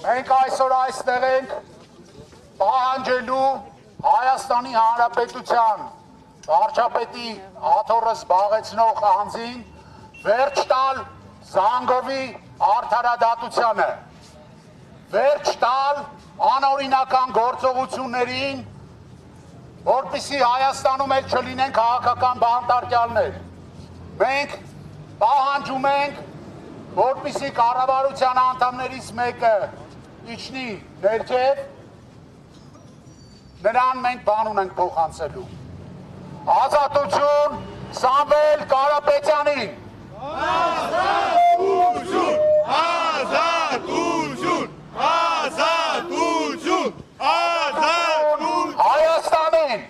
Մենք այսօր այստեղ ենք պահանջելու Հայաստանի Հանրապետության վարչապետի աթոռը զբաղեցնող անձին վերջ տալ Զանգովի արդարադատությանը, վերջ տալ անօրինական գործողություններին, որպեսզի Հայաստանում էլ չլինեն քաղաքական բանտարկյալներ։ Մենք պահանջում ենք, որպեսզի կառավարության անդամներից մեկը իջնի ներքև, նրան մենք բան ունենք փոխանցելու։ Ազատություն Սամվել Կարապետյանին։ Ազատություն, ազատություն, ազատություն, ազատություն, Հայաստանին։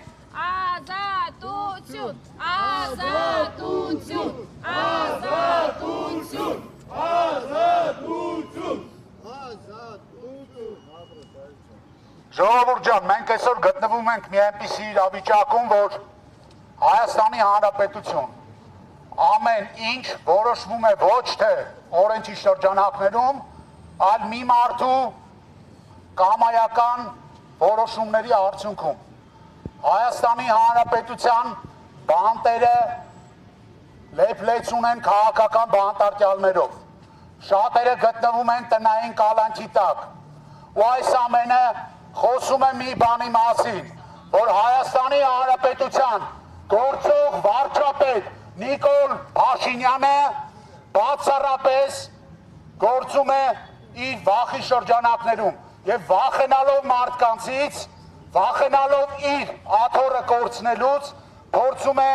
Ազատություն, ազատություն, ազատություն, ազատություն, Ժողովուրդ ջան, մենք այսօր գտնվում ենք մի այնպիսի իրավիճակում, որ Հայաստանի Հանրապետություն ամեն ինչ որոշվում է ոչ թե օրենքի շրջանակներում, այլ մի մարդու կամայական որոշումների արդյունքում։ Հայաստանի Հանրապետության բանտերը լեփլեցուն են քաղաքական բանտարկյալներով։ Շատերը գտնվում են տնային կալանքի տակ։ Ու այս ամենը խոսում է մի բանի մասին, որ Հայաստանի Հանրապետության գործող վարչապետ Նիկոլ Փաշինյանը բացառապես գործում է իր վախի շրջանակներում եւ վախենալով մարդկանցից, վախենալով իր աթոռը կորցնելուց, փորձում է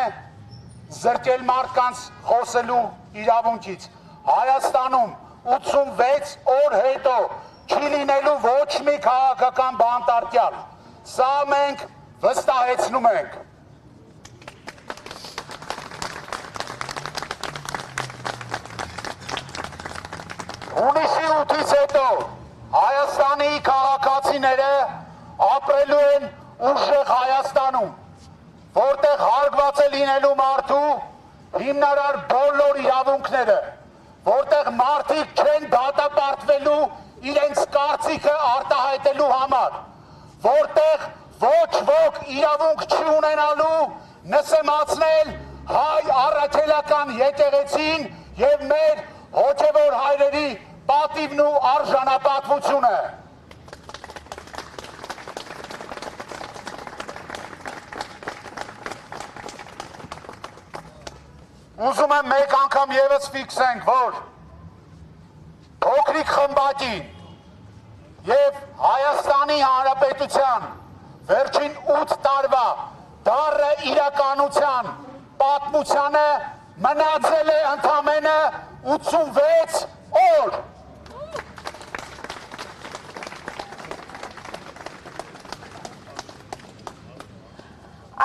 զրկել մարդկանց խոսելու իրավունքից։ Հայաստանում 86 օր հետո չի լինելու ոչ մի քաղաքական բանտարկյալ։ Սա մենք վստահեցնում ենք։ Հունիսի 8-ից հետո Հայաստանի քաղաքացիները ապրելու են ուժեղ Հայաստանում, որտեղ հարգված է լինելու մարդու հիմնարար բոլոր իրավունքները, որտեղ մարդիկ չեն դատապարտվելու իրենց կարծիքը արտահայտելու համար, որտեղ ոչ ոք իրավունք չի ունենալու նսեմացնել հայ առաքելական եկեղեցին եւ մեր հոգեվոր հայրերի պատիվն ու արժանապատվությունը։ Ուզում եմ մեկ անգամ եւս ֆիքսենք, որ փոքրիկ խմբակին եւ Հայաստանի Հանրապետության վերջին 8 տարվա դառը իրականության պատմությանը մնացել է ընդամենը 86 օր։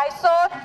Այսօր